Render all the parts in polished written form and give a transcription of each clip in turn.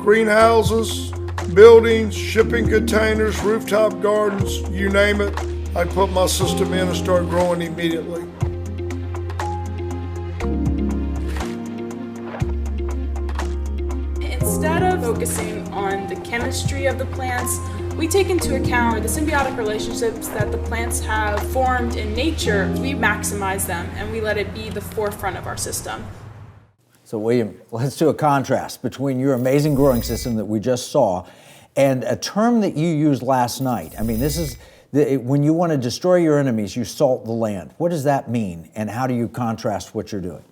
greenhouses, buildings, shipping containers, rooftop gardens, you name it. I put my system in and start growing immediately. Instead of focusing on the chemistry of the plants, we take into account the symbiotic relationships that the plants have formed in nature. We maximize them and we let it be the forefront of our system. So William, let's do a contrast between your amazing growing system that we just saw and a term that you used last night. I mean, this is when you want to destroy your enemies, you salt the land. What does that mean, and how do you contrast what you're doing?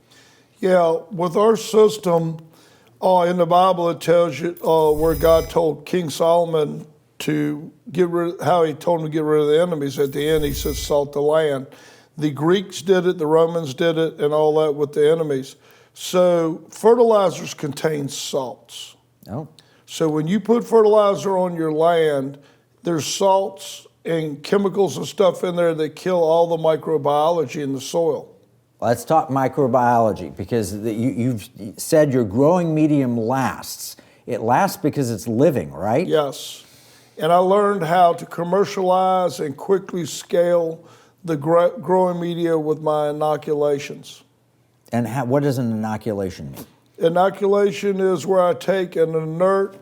Yeah, with our system, in the Bible it tells you where God told King Solomon to how he told him to get rid of the enemies. At the end, he says, salt the land. The Greeks did it, the Romans did it, and all that with the enemies. So fertilizers contain salts. Oh. So when you put fertilizer on your land, there's salts and chemicals and stuff in there that kill all the microbiology in the soil. Let's talk microbiology, because you've said your growing medium lasts. It lasts because it's living, right? Yes. And I learned how to commercialize and quickly scale the growing media with my inoculations. And what does an inoculation mean? Inoculation is where I take an inert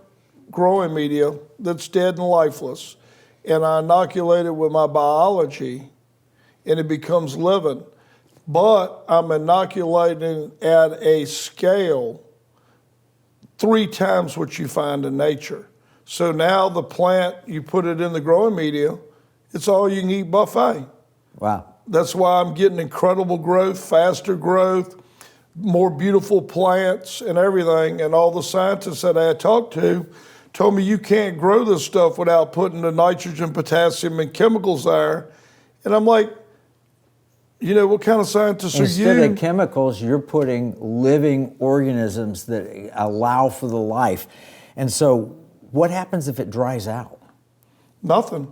growing media that's dead and lifeless, and I inoculate it with my biology, and it becomes living. But I'm inoculating at a scale 3 times what you find in nature. So now the plant, you put it in the growing media, it's all you can eat buffet. Wow. That's why I'm getting incredible growth, faster growth, more beautiful plants and everything. And all the scientists that I had talked to told me you can't grow this stuff without putting the nitrogen, potassium, and chemicals there. And I'm like, you know, what kind of scientists are you? Instead of chemicals, you're putting living organisms that allow for the life. And so what happens if it dries out? Nothing.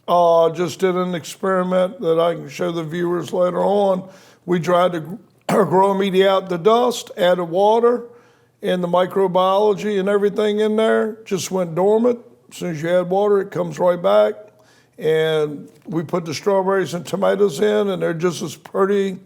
I just did an experiment that I can show the viewers later on. We dried the growing media out the dust, added water, and the microbiology and everything in there just went dormant. As soon as you add water, it comes right back. And we put the strawberries and tomatoes in, and they're just as pretty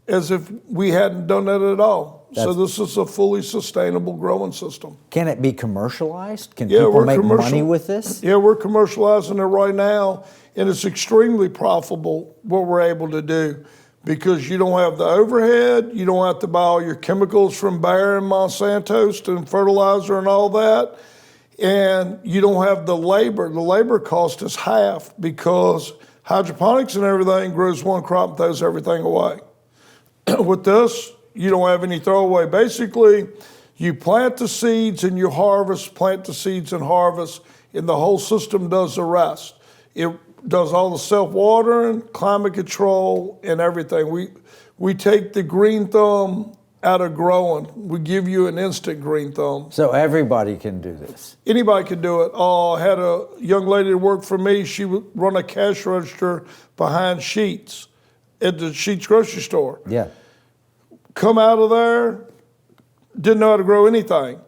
as if we hadn't done that at all. So this is a fully sustainable growing system. Can it be commercialized? Can people make money with this? Yeah, we're commercializing it right now, and it's extremely profitable what we're able to do, because you don't have the overhead, you don't have to buy all your chemicals from Bayer and Monsanto and fertilizer and all that, and you don't have the labor. The labor cost is half, because hydroponics and everything grows one crop and throws everything away. With this, you don't have any throwaway. Basically, you plant the seeds and you harvest, plant the seeds and harvest, and the whole system does the rest. It does all the self-watering, climate control, and everything. We take the green thumb out of growing. We give you an instant green thumb. So everybody can do this? Anybody can do it. I had a young lady that worked for me. She would run a cash register behind Sheetz at the Sheetz grocery store. Yeah. Come out of there, didn't know how to grow anything.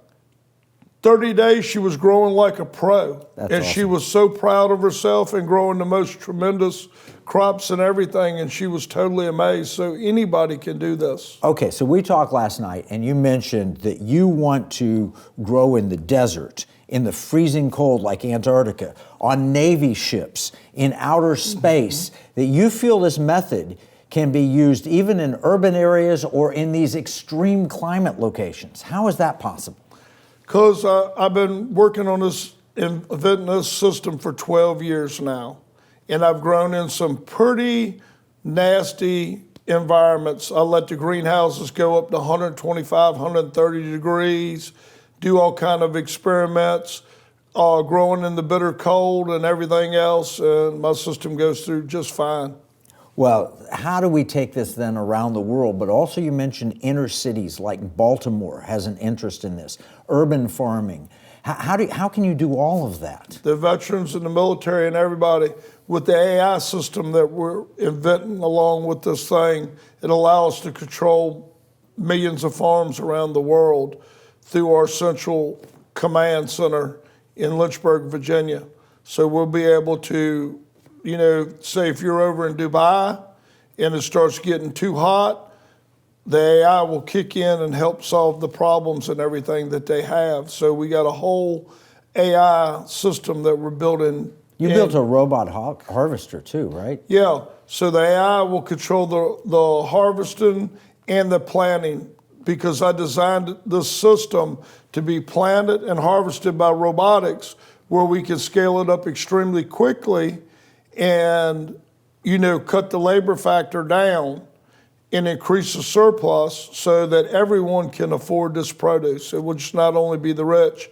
30 days, she was growing like a pro. That's and awesome. She was so proud of herself and growing the most tremendous crops and everything, and she was totally amazed. So anybody can do this. Okay, so we talked last night, and you mentioned that you want to grow in the desert, in the freezing cold like Antarctica, on Navy ships, in outer space, that you feel this method can be used even in urban areas or in these extreme climate locations. How is that possible? Because I've been working on this, inventing this system for 12 years now, and I've grown in some pretty nasty environments. I let the greenhouses go up to 125, 130 degrees, do all kind of experiments, growing in the bitter cold and everything else, and my system goes through just fine. Well, how do we take this then around the world? But also you mentioned inner cities like Baltimore has an interest in this, urban farming. How can you do all of that? The veterans and the military and everybody, with the AI system that we're inventing along with this thing, it allows us to control millions of farms around the world through our central command center in Lynchburg, Virginia. So we'll be able to, say if you're over in Dubai and it starts getting too hot, the AI will kick in and help solve the problems and everything that they have. So we got a whole AI system that we're building. You built a robot harvester too, right? Yeah, so the AI will control the harvesting and the planting, because I designed this system to be planted and harvested by robotics, where we can scale it up extremely quickly and, cut the labor factor down and increase the surplus so that everyone can afford this produce. It will just not only be the rich.